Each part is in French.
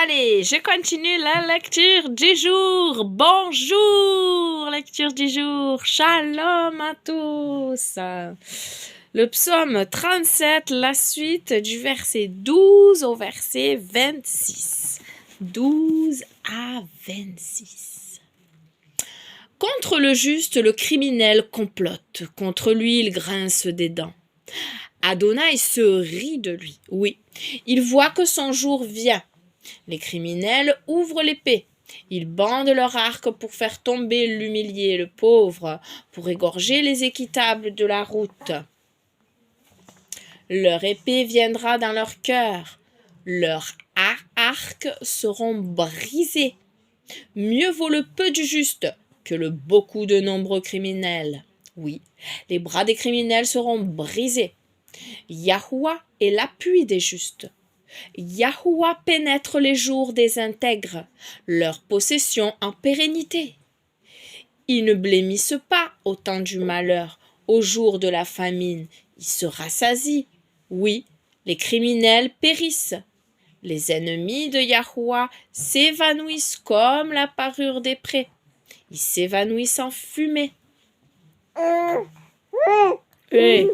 Allez, je continue la lecture du jour. Bonjour, lecture du jour. Shalom à tous. Le psaume 37, la suite du verset 12 au verset 26. 12 à 26. Contre le juste, le criminel complote. Contre lui, il grince des dents. Adonai se rit de lui. Oui, il voit que son jour vient. Les criminels ouvrent l'épée. Ils bandent leur arc pour faire tomber l'humilié et le pauvre, pour égorger les équitables de la route. Leur épée viendra dans leur cœur. Leurs arcs seront brisés. Mieux vaut le peu du juste que le beaucoup de nombreux criminels. Oui, les bras des criminels seront brisés. Yahuwah est l'appui des justes. Yahuwah pénètre les jours des intègres, leur possession en pérennité. Ils ne blêmissent pas au temps du malheur, au jour de la famine. Ils se rassasient. Oui, les criminels périssent. Les ennemis de Yahuwah s'évanouissent comme la parure des prés. Ils s'évanouissent en fumée. Hey.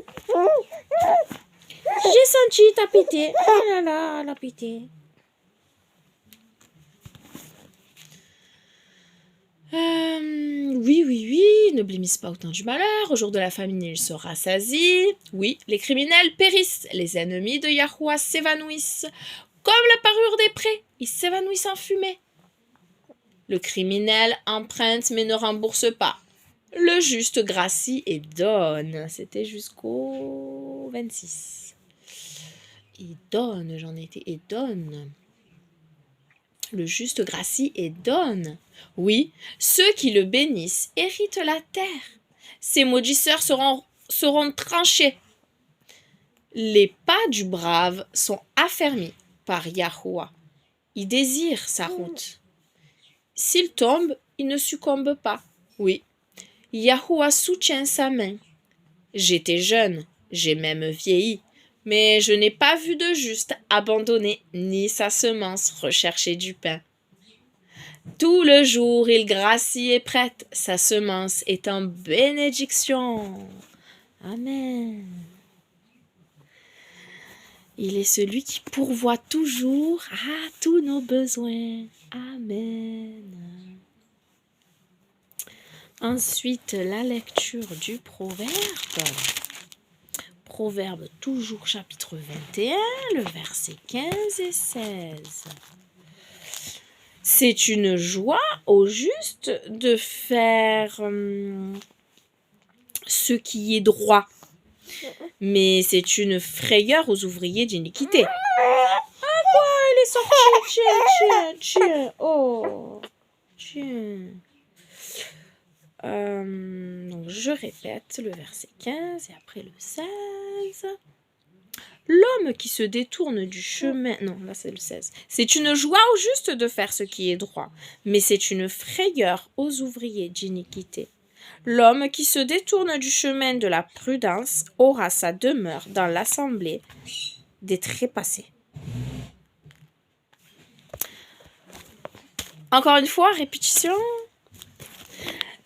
J'ai senti ta pitié. Oh là là, la pitié. Oui, ne blêmissent pas au temps du malheur. Au jour de la famine, ils se rassasient. Oui, les criminels périssent. Les ennemis de Yahuwah s'évanouissent. Comme la parure des prés, ils s'évanouissent en fumée. Le criminel emprunte mais ne rembourse pas. Le juste gracie et donne. C'était jusqu'au 26. Et donne, j'en étais, et donne. Le juste gracie et donne. Oui, ceux qui le bénissent héritent la terre. Ses maudisseurs seront tranchés. Les pas du brave sont affermis par Yahuwah. Il désire sa route. S'il tombe, il ne succombe pas. Oui, Yahuwah soutient sa main. J'étais jeune, j'ai même vieilli, mais je n'ai pas vu de juste abandonné, ni sa semence rechercher du pain. Tout le jour, il gracie et prête, sa semence est en bénédiction. Amen. Il est celui qui pourvoit toujours à tous nos besoins. Amen. Ensuite, la lecture du proverbe. Proverbe toujours chapitre 21, le verset 15 et 16. C'est une joie au juste de faire ce qui est droit, mais c'est une frayeur aux ouvriers d'iniquité. Ah quoi, elle est sortie, tiens, oh, tiens. Donc je répète le verset 15 et après le 16. L'homme qui se détourne du chemin... Non, là c'est le 16. C'est une joie au juste de faire ce qui est droit, mais c'est une frayeur aux ouvriers d'iniquité. L'homme qui se détourne du chemin de la prudence aura sa demeure dans l'assemblée des trépassés. Encore une fois, répétition.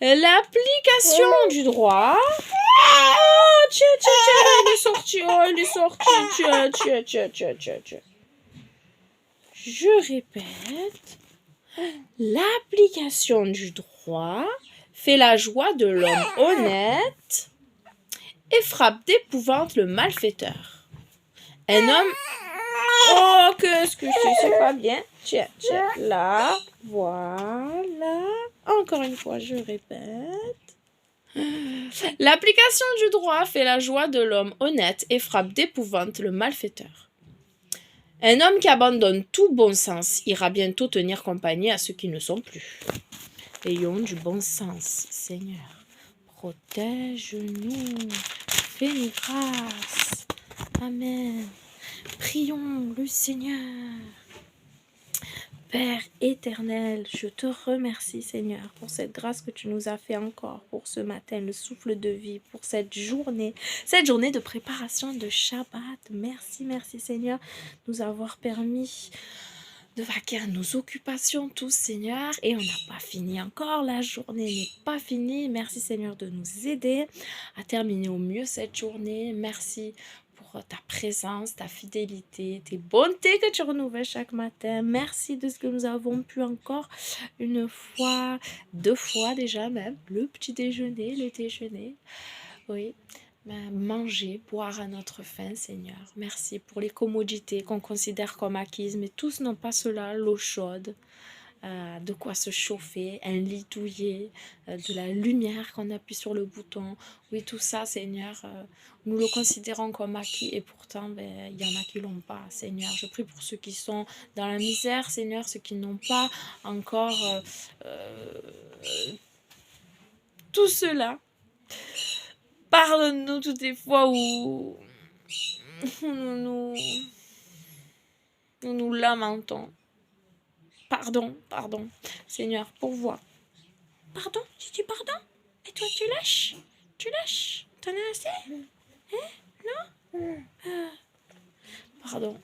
L'application du droit. Oh, tiens, il est sorti. Oh, il est sorti. Tiens. Je répète. L'application du droit fait la joie de l'homme honnête et frappe d'épouvante le malfaiteur. Un homme... Oh, qu'est-ce que c'est pas bien. Tiens, là, voilà. Encore une fois, je répète. L'application du droit fait la joie de l'homme honnête et frappe d'épouvante le malfaiteur. Un homme qui abandonne tout bon sens ira bientôt tenir compagnie à ceux qui ne sont plus. Ayons du bon sens, Seigneur. Protège-nous. Fais-nous grâce. Amen. Prions le Seigneur. Père éternel, je te remercie Seigneur pour cette grâce que tu nous as fait encore pour ce matin, le souffle de vie, pour cette journée de préparation de Shabbat. Merci Seigneur de nous avoir permis de vaquer à nos occupations tous, Seigneur. Et on n'a pas fini encore, la journée n'est pas finie. Merci, Seigneur, de nous aider à terminer au mieux cette journée. Merci pour ta présence, ta fidélité, tes bontés que tu renouvelles chaque matin. Merci de ce que nous avons pu encore une fois, 2 fois déjà même, le petit déjeuner, le déjeuner. Oui, manger, boire à notre faim, Seigneur. Merci pour les commodités qu'on considère comme acquises, mais tous n'ont pas cela, l'eau chaude, de quoi se chauffer, un lit douillet, de la lumière qu'on appuie sur le bouton. Oui, tout ça, Seigneur, nous le considérons comme acquis et pourtant, il y en a qui l'ont pas, Seigneur. Je prie pour ceux qui sont dans la misère, Seigneur, ceux qui n'ont pas encore tout cela. Pardonne-nous toutes les fois où nous nous lamentons. Pardon, Seigneur, pourvois. Pardon? Tu dis pardon? Et toi, tu lâches? Tu lâches? T'en as assez? Non? Pardon.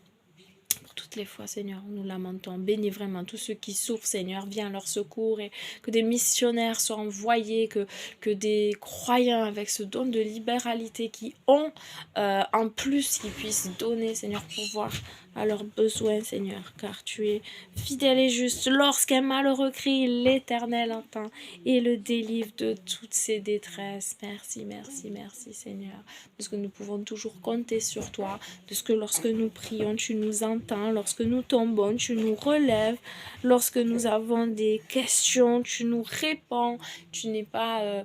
Pour toutes les fois, Seigneur, nous lamentons. Bénis vraiment tous ceux qui souffrent, Seigneur. Viens à leur secours et que des missionnaires soient envoyés, que des croyants avec ce don de libéralité qui ont en plus qu'ils puissent donner, Seigneur, pouvoir à leurs besoins, Seigneur, car tu es fidèle et juste. Lorsqu'un malheureux crie, l'Éternel entend et le délivre de toutes ses détresses. Merci, Seigneur, parce que nous pouvons toujours compter sur toi, de ce que lorsque nous prions, tu nous entends, lorsque nous tombons, tu nous relèves, lorsque nous avons des questions, tu nous réponds. Tu n'es pas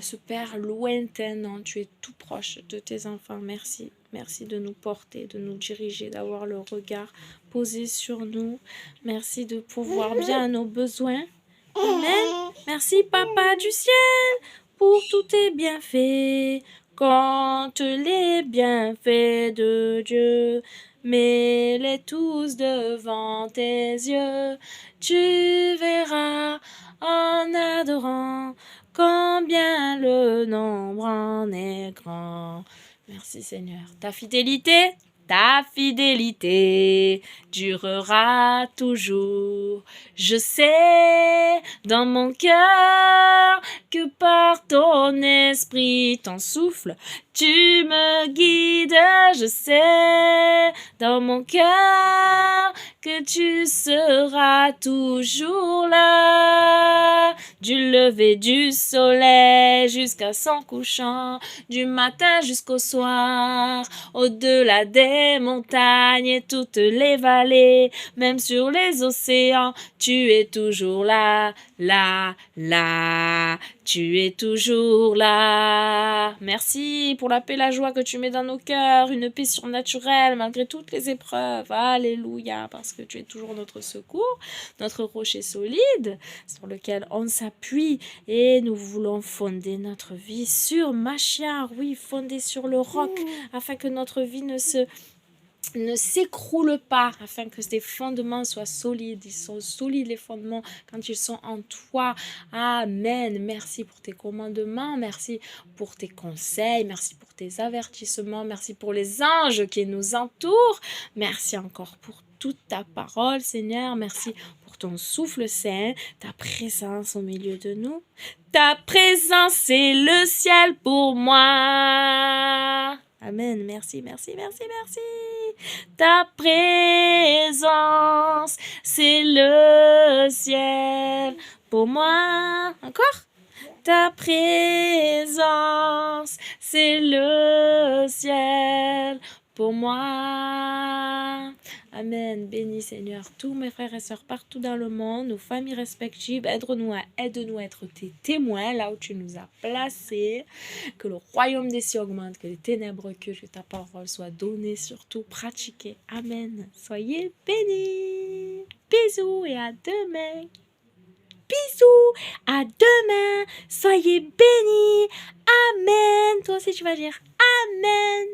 ce Père lointain, non, tu es tout proche de tes enfants. Merci de nous porter, de nous diriger, d'avoir le regard posé sur nous. Merci de pourvoir bien à nos besoins. Amen. Merci, Papa du ciel, pour tous tes bienfaits. Compte les bienfaits de Dieu, mets-les tous devant tes yeux. Tu verras en adorant combien le nombre en est grand. Merci, Seigneur. Ta fidélité durera toujours. Je sais dans mon cœur que par ton esprit, ton souffle, tu me guides. Je sais dans mon cœur que tu seras toujours là. Du lever du soleil jusqu'à son couchant, du matin jusqu'au soir, au-delà des montagnes et toutes les vallées, même sur les océans, tu es toujours là, tu es toujours là. Merci pour la paix, la joie que tu mets dans nos cœurs, une paix surnaturelle malgré toutes les épreuves. Alléluia, parce que tu es toujours notre secours, notre rocher solide sur lequel on s'appuie et nous voulons fonder notre vie sur Machiar, oui, fonder sur le roc, afin que notre vie ne s'écroule pas, afin que ces fondements soient solides. Ils sont solides, les fondements, quand ils sont en toi. Amen. Merci pour tes commandements, merci pour tes conseils, merci pour tes avertissements, merci pour les anges qui nous entourent. Merci encore pour toute ta parole, Seigneur. Merci pour ton souffle saint, ta présence au milieu de nous. Ta présence, c'est le ciel pour moi. Amen. Merci. Ta présence, c'est le ciel pour moi. Encore? Ta présence, c'est le ciel pour moi. Amen. Bénis, Seigneur, tous mes frères et sœurs partout dans le monde, nos familles respectives. Aide-nous à être tes témoins là où tu nous as placés. Que le royaume des cieux augmente, que les ténèbres reculent, que ta parole soit donnée, surtout pratiquée. Amen. Soyez bénis. Bisous et à demain. Bisous, à demain. Soyez bénis. Amen. Toi aussi tu vas dire Amen.